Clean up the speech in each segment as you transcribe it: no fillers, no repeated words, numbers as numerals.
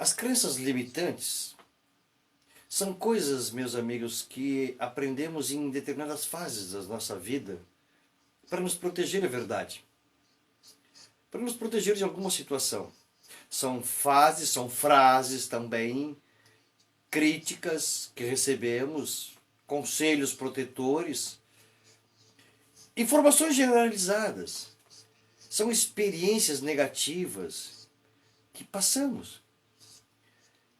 As crenças limitantes são coisas, meus amigos, que aprendemos em determinadas fases da nossa vida para nos proteger, é verdade. Para nos proteger de alguma situação. São fases, são frases também, críticas que recebemos, conselhos protetores, informações generalizadas. São experiências negativas que passamos.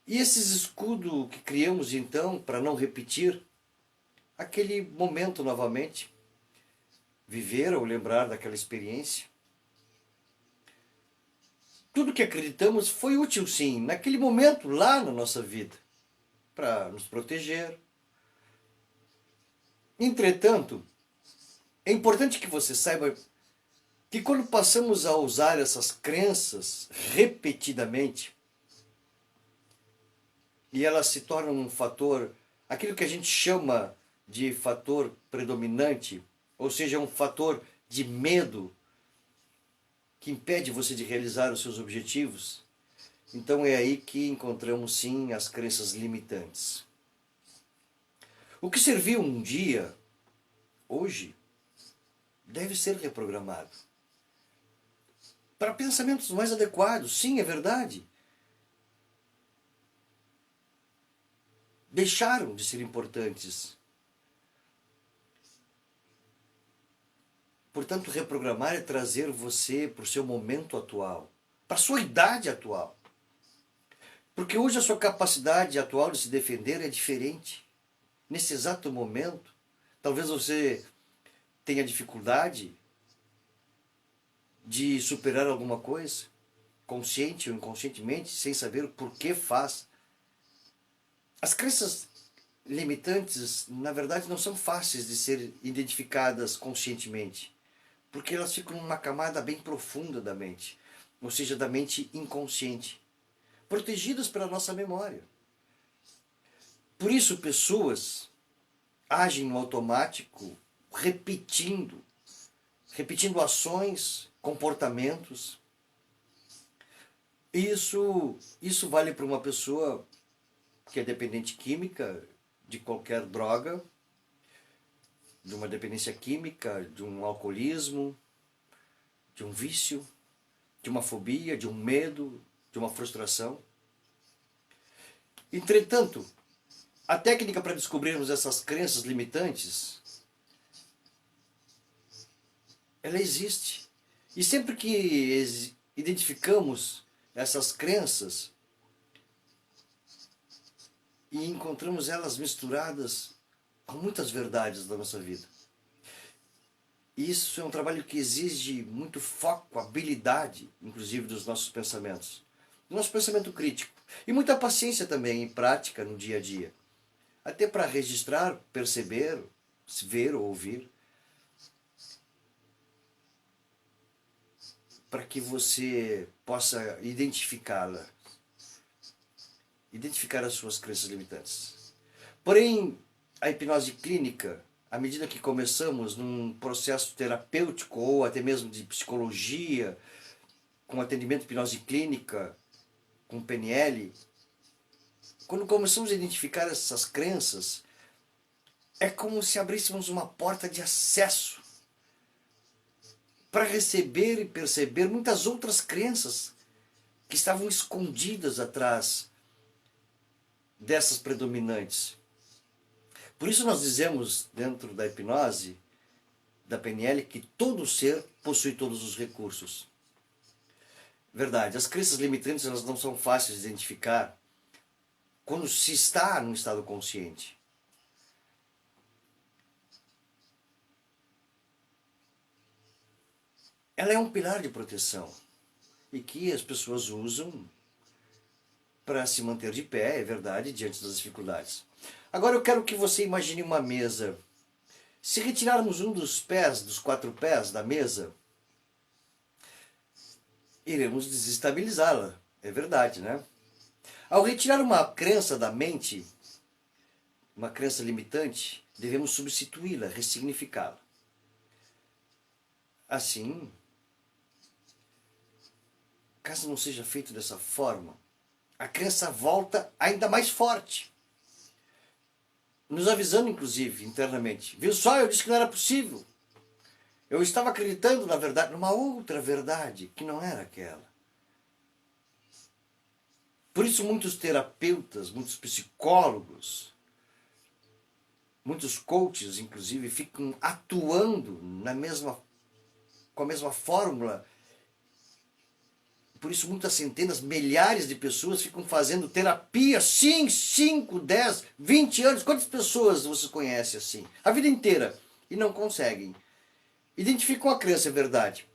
E esses escudos que criamos então para não repetir aquele momento novamente, viver ou lembrar daquela experiência. Tudo que acreditamos foi útil sim, naquele momento lá na nossa vida, para nos proteger. Entretanto, é importante que você saiba que quando passamos a usar essas crenças repetidamente, e elas se tornam um fator, aquilo que a gente chama de fator predominante, ou seja, um fator de medo que impede você de realizar os seus objetivos, então é aí que encontramos sim as crenças limitantes. O que serviu um dia, hoje, deve ser reprogramado. Para pensamentos mais adequados, sim, é verdade. Deixaram de ser importantes. Portanto, reprogramar é trazer você para o seu momento atual, para a sua idade atual. Porque hoje a sua capacidade atual de se defender é diferente. Nesse exato momento, talvez você tenha dificuldade de superar alguma coisa, consciente ou inconscientemente, sem saber o porquê faz. As crenças limitantes, na verdade, não são fáceis de ser identificadas conscientemente, porque elas ficam numa camada bem profunda da mente, ou seja, da mente inconsciente, protegidas pela nossa memória. Por isso, pessoas agem no automático, repetindo ações, comportamentos. Isso vale para uma pessoa que é dependente química de qualquer droga, de uma dependência química, de um alcoolismo, de um vício, de uma fobia, de um medo, de uma frustração. Entretanto, a técnica para descobrirmos essas crenças limitantes, ela existe. E sempre que identificamos essas crenças e encontramos elas misturadas com muitas verdades da nossa vida. Isso é um trabalho que exige muito foco, habilidade, inclusive dos nossos pensamentos. Do nosso pensamento crítico. E muita paciência também em prática no dia a dia. Até para registrar, perceber, ver ou ouvir. Para que você possa identificá-la. Identificar as suas crenças limitantes. Porém, a hipnose clínica, à medida que começamos num processo terapêutico ou até mesmo de psicologia, com atendimento de hipnose clínica, com PNL, quando começamos a identificar essas crenças, é como se abríssemos uma porta de acesso para receber e perceber muitas outras crenças que estavam escondidas atrás dessas predominantes. Por isso nós dizemos, dentro da hipnose, da PNL, que todo ser possui todos os recursos. Verdade, as crenças limitantes elas não são fáceis de identificar quando se está num estado consciente. Ela é um pilar de proteção e que as pessoas usam para se manter de pé, é verdade, diante das dificuldades. Agora eu quero que você imagine uma mesa. Se retirarmos um dos pés, dos 4 pés da mesa, iremos desestabilizá-la. É verdade, né? Ao retirar uma crença da mente, uma crença limitante, devemos substituí-la, ressignificá-la. Assim, caso não seja feito dessa forma, a crença volta ainda mais forte. Nos avisando, inclusive, internamente. Viu só? Eu disse que não era possível. Eu estava acreditando, na verdade, numa outra verdade, que não era aquela. Por isso muitos terapeutas, muitos psicólogos, muitos coaches, inclusive, ficam atuando com a mesma fórmula. Por isso muitas centenas, milhares de pessoas ficam fazendo terapia, sim, 5, 10, 20 anos. Quantas pessoas você conhece assim? A vida inteira. E não conseguem. Identificam a crença, é verdade.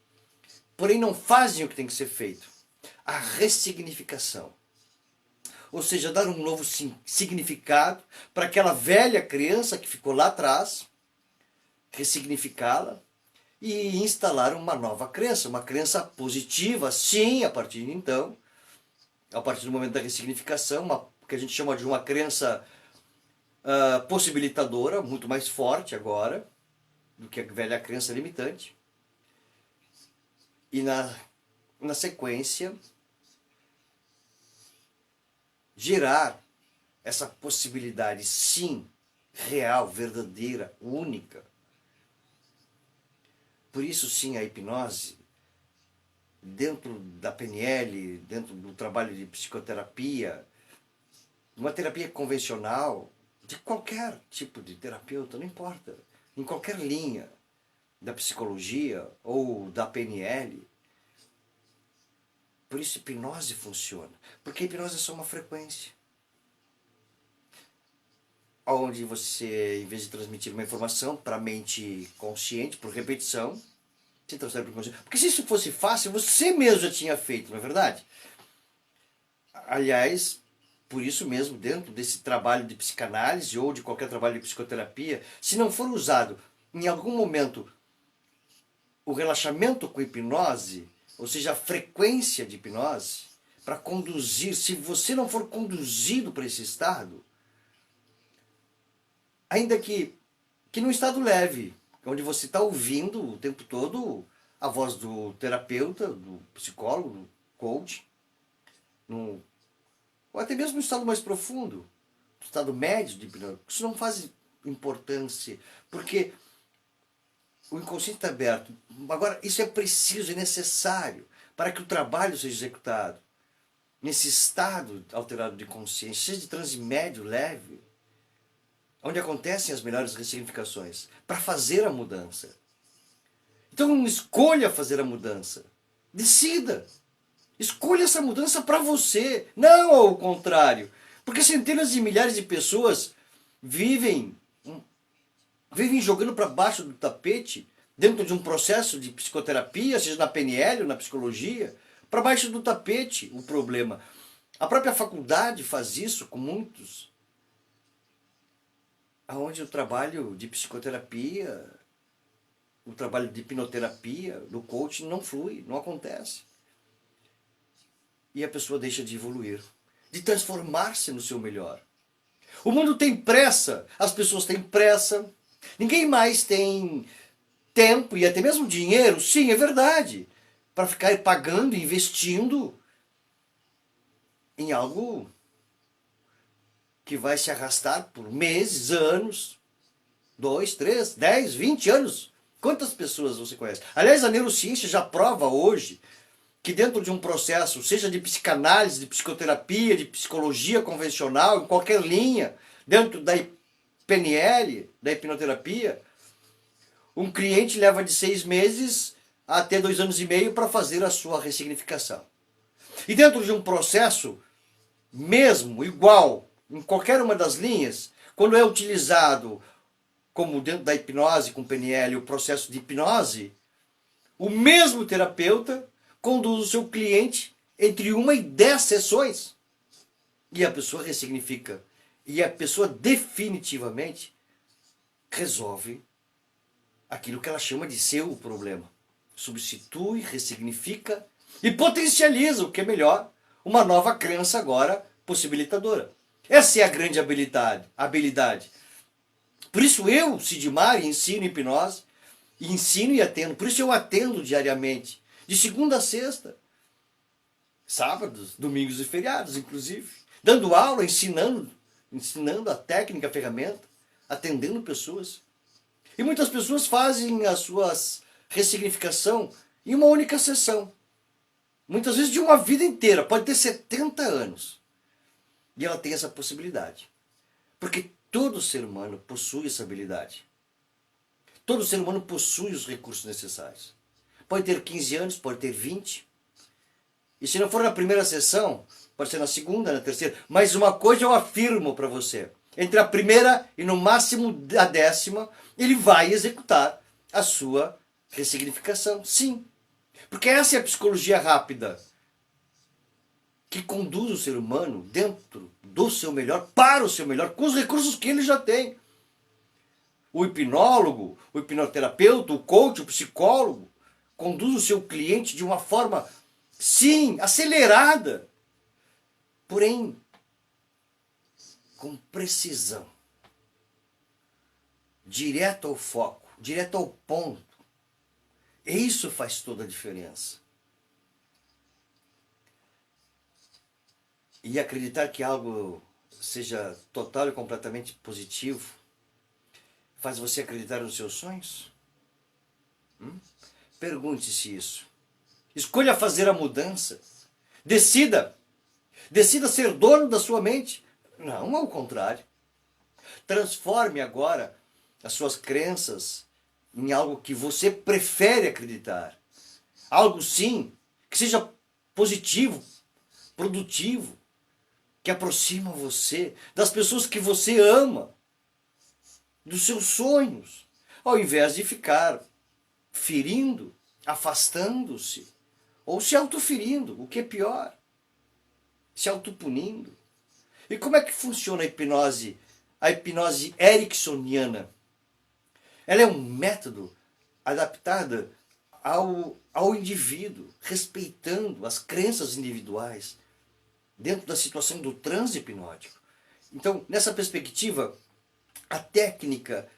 Porém não fazem o que tem que ser feito. A ressignificação. Ou seja, dar um novo significado para aquela velha crença que ficou lá atrás, ressignificá-la e instalar uma nova crença, uma crença positiva, sim, a partir de então, a partir do momento da ressignificação, que a gente chama de uma crença possibilitadora, muito mais forte agora do que a velha crença limitante. E na sequência, gerar essa possibilidade, sim, real, verdadeira, única. Por isso, sim, a hipnose, dentro da PNL, dentro do trabalho de psicoterapia, uma terapia convencional, de qualquer tipo de terapeuta, não importa, em qualquer linha da psicologia ou da PNL. Por isso a hipnose funciona. Porque a hipnose é só uma frequência. Onde você, em vez de transmitir uma informação para a mente consciente, por repetição, você transfere para o consciente. Porque se isso fosse fácil, você mesmo já tinha feito, não é verdade? Aliás, por isso mesmo, dentro desse trabalho de psicanálise ou de qualquer trabalho de psicoterapia, se não for usado em algum momento o relaxamento com hipnose, ou seja, a frequência de hipnose, para conduzir, se você não for conduzido para esse estado, ainda que num estado leve, onde você está ouvindo o tempo todo a voz do terapeuta, do psicólogo, do coach, ou até mesmo no estado mais profundo, no estado médio de hipnose. Isso não faz importância, porque o inconsciente está aberto. Agora, isso é preciso, é necessário para que o trabalho seja executado. Nesse estado alterado de consciência, seja de transe médio, leve, onde acontecem as melhores ressignificações, para fazer a mudança. Então escolha fazer a mudança. Decida. Escolha essa mudança para você, não ao contrário. Porque centenas de milhares de pessoas vivem jogando para baixo do tapete, dentro de um processo de psicoterapia, seja na PNL ou na psicologia, para baixo do tapete o problema. A própria faculdade faz isso com muitos, onde o trabalho de psicoterapia, o trabalho de hipnoterapia, do coaching não flui, não acontece. E a pessoa deixa de evoluir, de transformar-se no seu melhor. O mundo tem pressa, as pessoas têm pressa, ninguém mais tem tempo e até mesmo dinheiro, sim, é verdade, para ficar pagando, investindo em algo que vai se arrastar por meses, anos, 2, 3, 10, 20 anos. Quantas pessoas você conhece? Aliás, a neurociência já prova hoje que dentro de um processo, seja de psicanálise, de psicoterapia, de psicologia convencional, em qualquer linha, dentro da PNL, da hipnoterapia, um cliente leva de 6 meses até 2 anos e meio para fazer a sua ressignificação. E dentro de um processo mesmo, igual, em qualquer uma das linhas, quando é utilizado, como dentro da hipnose com PNL, o processo de hipnose, o mesmo terapeuta conduz o seu cliente entre 1 e 10 sessões. E a pessoa ressignifica. E a pessoa definitivamente resolve aquilo que ela chama de seu problema. Substitui, ressignifica e potencializa, o que é melhor, uma nova crença agora possibilitadora. Essa é a grande habilidade. Por isso eu, Sidmar, ensino hipnose, ensino e atendo. Por isso eu atendo diariamente, de segunda a sexta. sábados, domingos e feriados, inclusive, dando aula, ensinando a técnica, a ferramenta, atendendo pessoas. E muitas pessoas fazem as suas ressignificação em uma única sessão. Muitas vezes de uma vida inteira, pode ter 70 anos. E ela tem essa possibilidade. Porque todo ser humano possui essa habilidade. Todo ser humano possui os recursos necessários. Pode ter 15 anos, pode ter 20. E se não for na primeira sessão, pode ser na segunda, na terceira. Mas uma coisa eu afirmo para você. Entre a primeira e no máximo a 10ª, ele vai executar a sua ressignificação. Sim. Porque essa é a psicologia rápida que conduz o ser humano dentro do seu melhor, para o seu melhor, com os recursos que ele já tem. O hipnólogo, o hipnoterapeuta, o coach, o psicólogo, conduz o seu cliente de uma forma, sim, acelerada, porém, com precisão, direto ao foco, direto ao ponto. E isso faz toda a diferença. E acreditar que algo seja total e completamente positivo faz você acreditar nos seus sonhos? Pergunte-se isso. Escolha fazer a mudança. Decida. Decida ser dono da sua mente. Não ao contrário. Transforme agora as suas crenças em algo que você prefere acreditar. Algo, sim, que seja positivo, produtivo, que aproxima você das pessoas que você ama, dos seus sonhos, ao invés de ficar ferindo, afastando-se, ou se autoferindo, o que é pior, se autopunindo. E como é que funciona a hipnose? A hipnose ericksoniana. Ela é um método adaptado ao indivíduo, respeitando as crenças individuais, dentro da situação do transe hipnótico. Então, nessa perspectiva, a técnica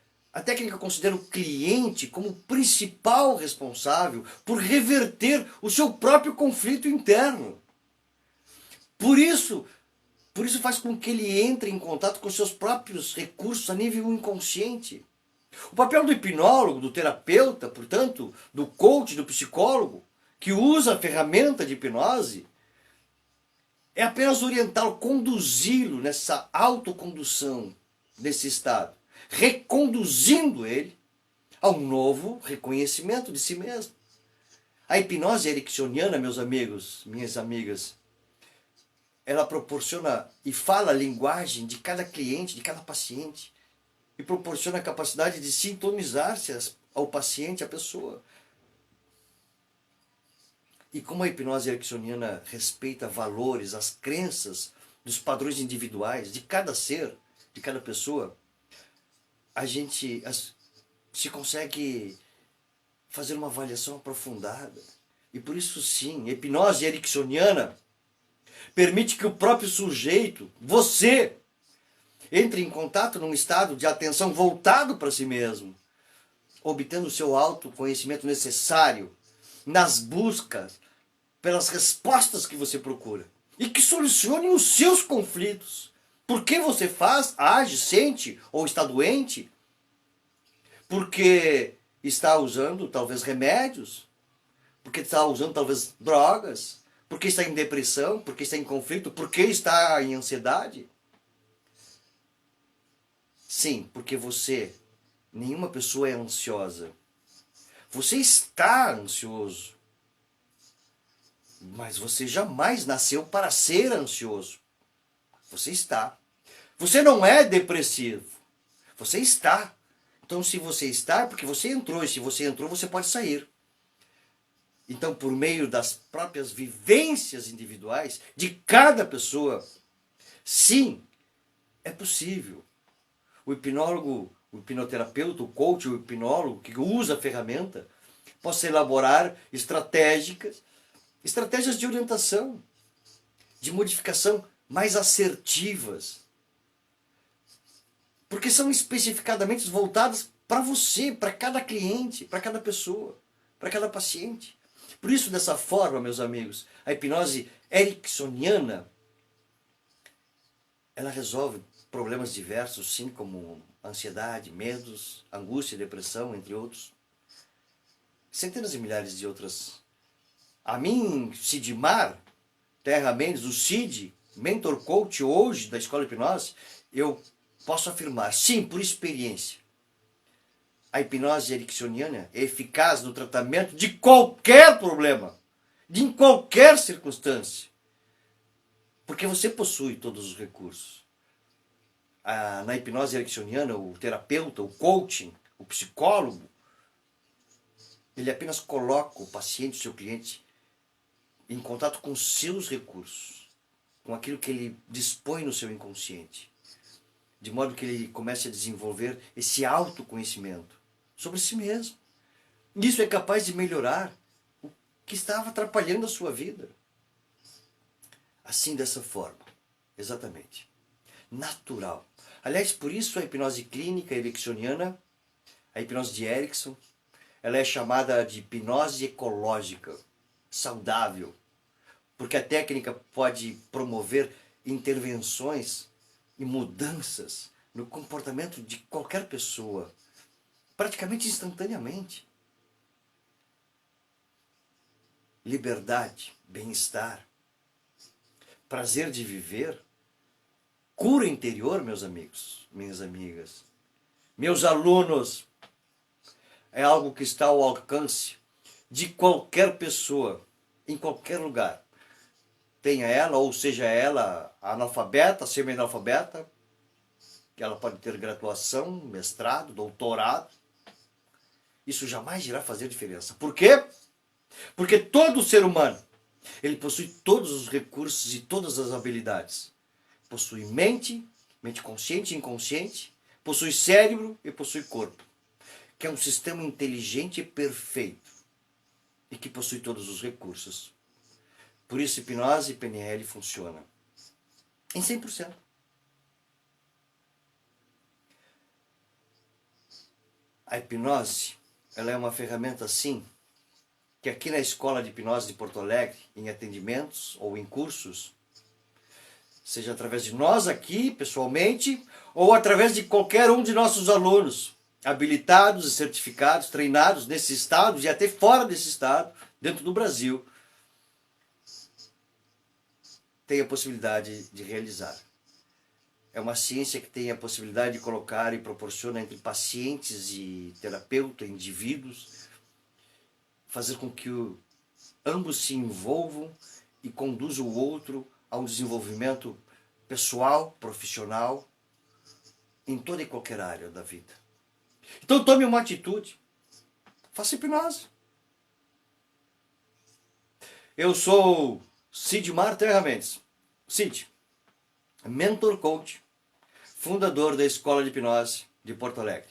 considera o cliente como principal responsável por reverter o seu próprio conflito interno. Por isso faz com que ele entre em contato com seus próprios recursos a nível inconsciente. O papel do hipnólogo, do terapeuta, portanto, do coach, do psicólogo, que usa a ferramenta de hipnose, é apenas orientá-lo, conduzi-lo nessa autocondução, nesse estado, reconduzindo ele ao novo reconhecimento de si mesmo. A hipnose ericksoniana, meus amigos, minhas amigas, ela proporciona e fala a linguagem de cada cliente, de cada paciente, e proporciona a capacidade de sintonizar-se ao paciente, à pessoa. E como a hipnose ericksoniana respeita valores, as crenças dos padrões individuais de cada ser, de cada pessoa, a gente se consegue fazer uma avaliação aprofundada. E por isso sim, a hipnose ericksoniana permite que o próprio sujeito, você, entre em contato num estado de atenção voltado para si mesmo, obtendo o seu autoconhecimento necessário nas buscas pelas respostas que você procura e que solucionem os seus conflitos. Por que você faz, age, sente ou está doente? Porque está usando talvez remédios? Porque está usando talvez drogas? Porque está em depressão? Porque está em conflito? Porque está em ansiedade? Sim, porque nenhuma pessoa é ansiosa. Você está ansioso. Mas você jamais nasceu para ser ansioso. Você está. Você não é depressivo. Você está. Então, se você está, é porque você entrou. E se você entrou, você pode sair. Então, por meio das próprias vivências individuais de cada pessoa, sim, é possível. O hipnólogo, o hipnoterapeuta, o coach, o hipnólogo que usa a ferramenta, possa elaborar estratégias de orientação, de modificação mais assertivas. Porque são especificadamente voltadas para você, para cada cliente, para cada pessoa, para cada paciente. Por isso, dessa forma, meus amigos, a hipnose ericksoniana, ela resolve problemas diversos, sim, como ansiedade, medos, angústia, depressão, entre outros. Centenas de milhares de outras. A mim, Sidmar Terra Mendes, o Cid, mentor coach hoje da Escola de Hipnose, eu posso afirmar, sim, por experiência, a hipnose ericksoniana é eficaz no tratamento de qualquer problema, em qualquer circunstância, porque você possui todos os recursos. Na hipnose ericksoniana, o terapeuta, o coaching, o psicólogo, ele apenas coloca o paciente, o seu cliente, em contato com os seus recursos, com aquilo que ele dispõe no seu inconsciente, de modo que ele comece a desenvolver esse autoconhecimento sobre si mesmo. Isso é capaz de melhorar o que estava atrapalhando a sua vida. Assim, dessa forma, exatamente, natural. Aliás, por isso a hipnose clínica ericksoniana, a hipnose de Erickson, ela é chamada de hipnose ecológica, saudável, porque a técnica pode promover intervenções e mudanças no comportamento de qualquer pessoa, praticamente instantaneamente. Liberdade, bem-estar, prazer de viver, cura interior, meus amigos, minhas amigas, meus alunos, é algo que está ao alcance de qualquer pessoa, em qualquer lugar. Tenha ela, ou seja ela analfabeta, semi-analfabeta, que ela pode ter graduação, mestrado, doutorado. Isso jamais irá fazer diferença. Por quê? Porque todo ser humano, ele possui todos os recursos e todas as habilidades. Possui mente, mente consciente e inconsciente, possui cérebro e possui corpo, que é um sistema inteligente e perfeito e que possui todos os recursos. Por isso, hipnose e PNL funciona em 100%. A hipnose, ela é uma ferramenta, sim, que aqui na Escola de Hipnose de Porto Alegre, em atendimentos ou em cursos, seja através de nós aqui, pessoalmente, ou através de qualquer um de nossos alunos, habilitados e certificados, treinados nesse estado e até fora desse estado, dentro do Brasil, tem a possibilidade de realizar. É uma ciência que tem a possibilidade de colocar e proporciona entre pacientes e terapeuta, indivíduos, fazer com que ambos se envolvam e conduzam o outro a um desenvolvimento pessoal, profissional, em toda e qualquer área da vida. Então tome uma atitude, faça hipnose. Eu sou Sidmar Terra Mendes, Cid, mentor coach, fundador da Escola de Hipnose de Porto Alegre.